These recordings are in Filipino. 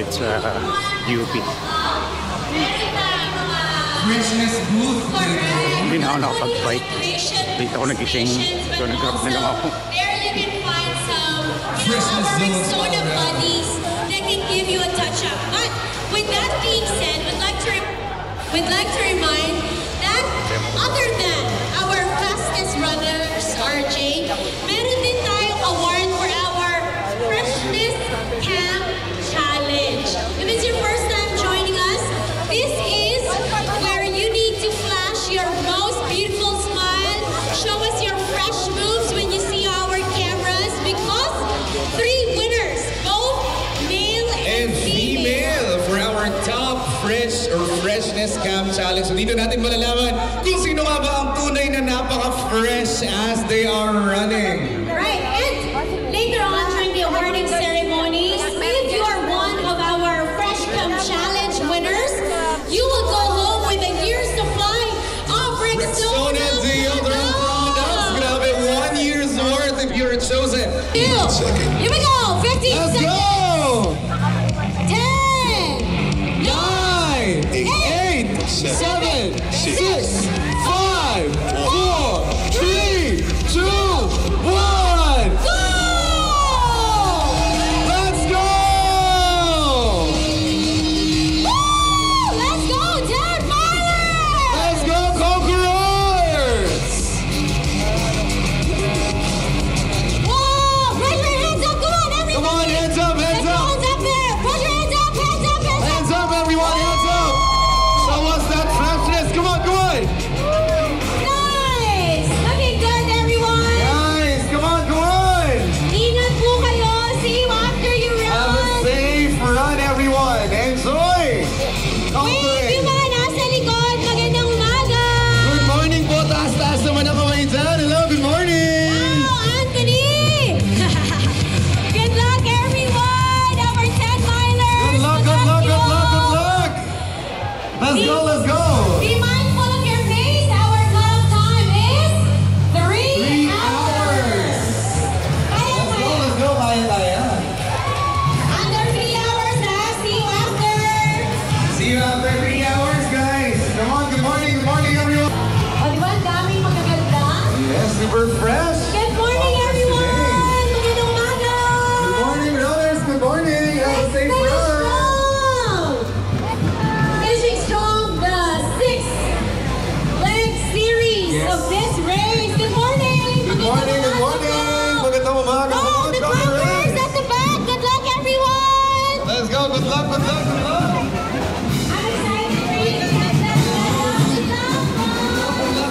ulit sa UP. Hindi na ako nakapag-bike. Dito ako nagising. So nag-grab na lang ako. There you can find some favorite soda buddies that can give you a touch-up. But with that being said, we'd like to remind that other than our fastest runners, RJ, meron din tayong award for our Freshness Camp Challenge. If it's your first time joining us, this is where you need to flash your most beautiful smile, show us your fresh moves when you see our cameras, because 3 winners, both male and female, for our top fresh or freshness camp challenge. So dito natin malalaman kung sino nga ba ang tunay na napaka-fresh as they are running. Right, and later on during the awarding ceremony, if you are one of our Fresh Camp Challenge winners, you will go home with a year's supply of Rexona deodorant products. Grabe, 1 year's worth if you're chosen. Here we go, 15 Let's seconds. go! 10, 9, 8, 7, 6, 5, 4, 3, 2, 1. go! Let's go! Woo! Let's go, Dad Myler! Let's go, Conquerors! Whoa! Raise your hands up, come on, everybody! Come on, hands up, hands up! Hands up there! Put your hands up, hands up, hands up! Hands up, everyone, hands up! So what's that freshness? Come on, come on! Nice! Looking good, everyone! Guys, come on, come on! Ingat po kayo! See you after you Have a run! safe run, everyone! Enjoy! Wait, yung mga nasa likod, magandang umaga! Good morning po! Taas-taas naman ang kamay dyan! Hello, good morning! Wow, Anthony! Good luck, everyone! Our 10 milers! Good luck, good luck, good luck, good luck! Let's go, let's go! Be mindful of your pace. Our cutoff time is 3 hours. Kaya Let's mo go, yan. let's go! Kaya tayo! Under 3 hours, ha? See you after. See you after 3 hours, guys! Come on, good morning, everyone! O, di ba? Ang daming magaganda. Yes, super fresh! Good morning, everyone! Magandang umaga! Good morning, brothers! Good morning! Have a safe Finish run! strong! Finishing strong, the 6th leg series Yes. of this race. Good morning! Good morning, good morning! Magandang umaga! Oh, the Conquerors at the back! Good luck, everyone! Let's go! Good luck, good luck, good luck! I'm excited for you to catch that medal. Good luck!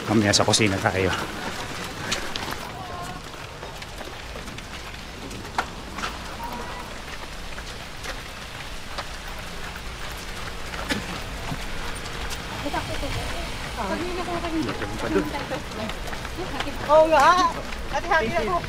Mamaya sa kusina tayo. Oo nga. Hati-hati ako.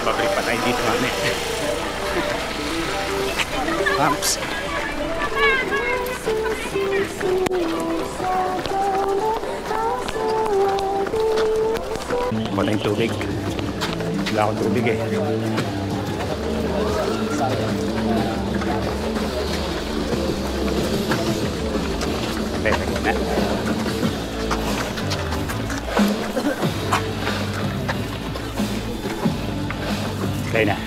Babalik pa tayo dito namin. Pumps. Wala yung tubig. Wala akong tubig eh. Perfect na. Okay na.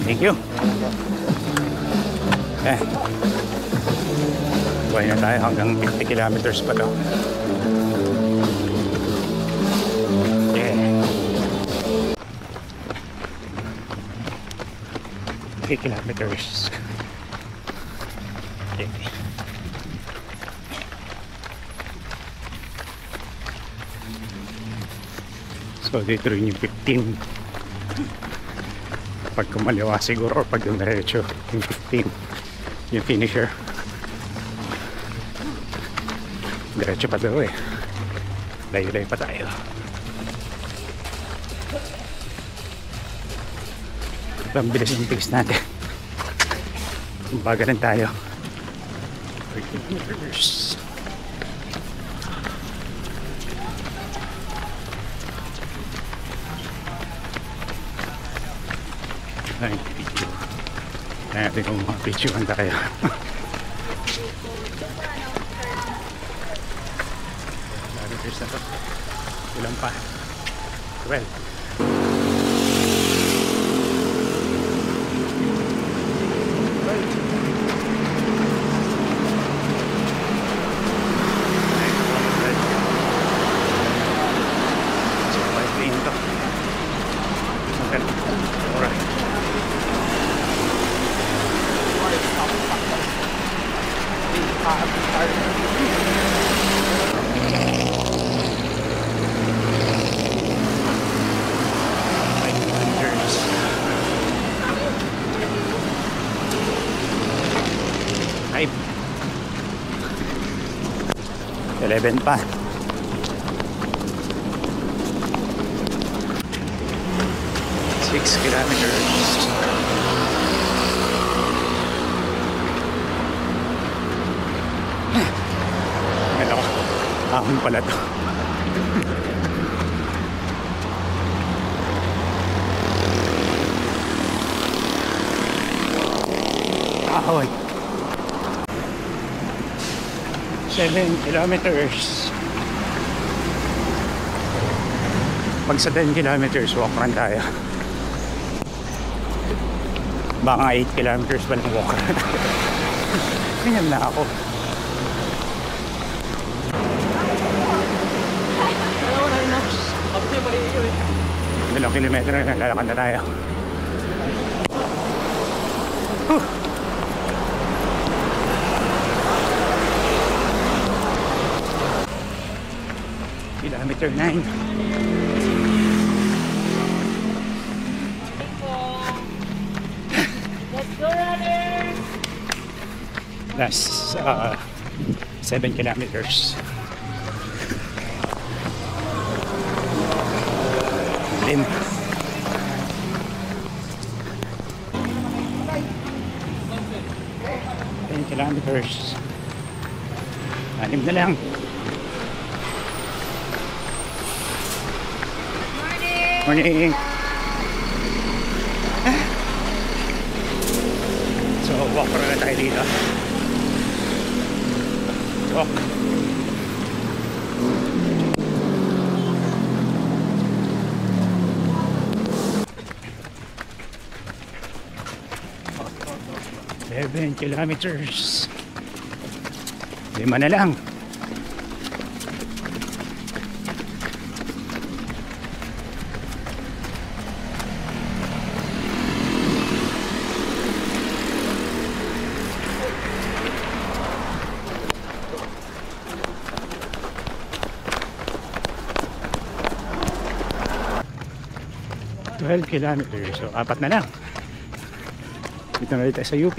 Thank you. Okay. Sabay na tayo hanggang 50 kilometers pa daw. Yeah. 50 kilometers. Yeah. So dito rin yung 15. Pag kumaliwa siguro or pag dumiretso yung 15 yung finisher. Diretso pa daw eh. Layo-layo pa tayo. Ang bilis yung pace natin. Kumbaga rin tayo. 13 meters. Ay, video. Kaya natin kung mga videoan tayo. Meters na to. Ilan pa? 12. Ay, 11 pa. Six kilometers. Ano? Ahon pala to. Ahon. 7 kilometers. Pag sa 10 kilometers, walk run tayo. Baka 8 kilometers pa ng walk run. Ganyan na ako. Dalawang kilometro na lalakad na tayo. Kilometer 9. Last 7 kilometers. Lim. 10 kilometers. 6 na lang. Morning. So walk na tayo dito. Walk. Seven kilometers. 5 na lang. Kilometers. So, 4 na lang. Dito na tayo sa UP.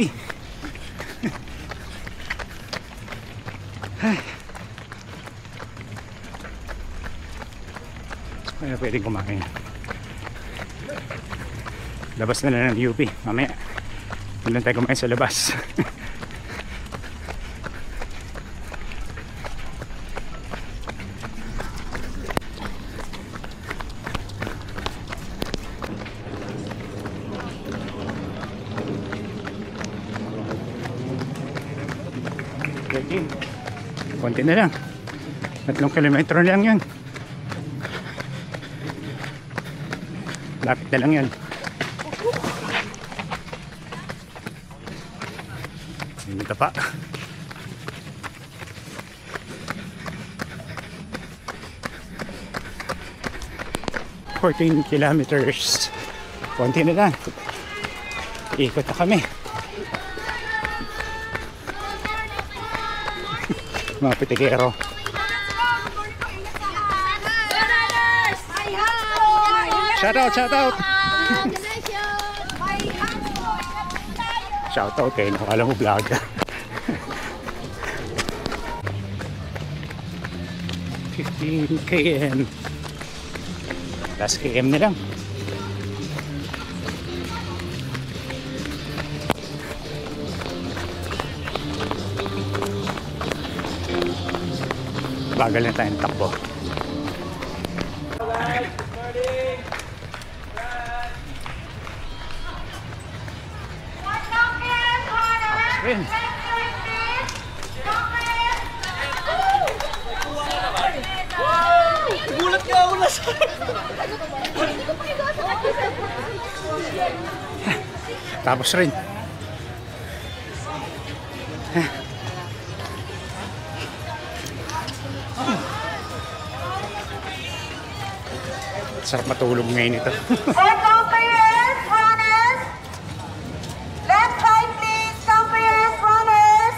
Ano pwedeng kumain? Labas na lang ng UP. Mamaya. Doon tayo kumain sa labas. Konti na lang. 3 kilometro lang yan. Lapit na lang yan. Dito pa. 14 kilometers. Konti na lang. Ikot na kami. Mga pitikero. Shout out, shout out. Shout out eh, nakala mo vlog. 15 km. Last km na lang. Bagal na tayong takbo. Ayun. Gulat ka ako na sa... Tapos rin. Sarap matulog ngayon ito. Compare runners. Left side please. Compare runners.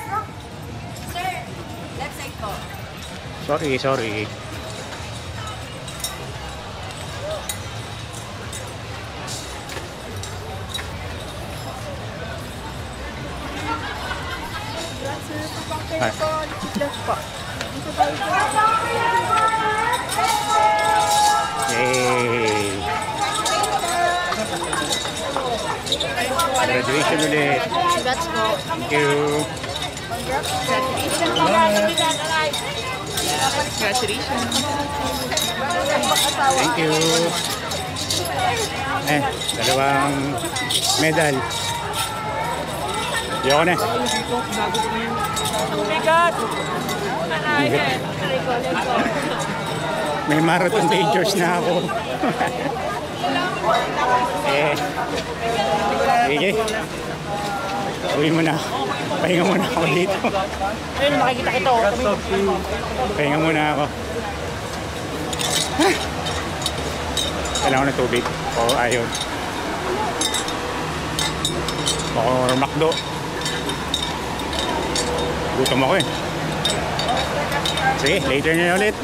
Sir, left side po. Sorry, sorry. Yay! Graduation ulit. Congrats po. Thank you. Thank you. Dalawang medal. Yoko na. May marathon dangers na ako. Sige. Uwi mo na. Pahinga muna ako dito. Ayun, makikita kita. Pahinga muna ako. Kailangan ng tubig. O ayun. Or makdo. Gutom ako eh. Sige, later na ulit.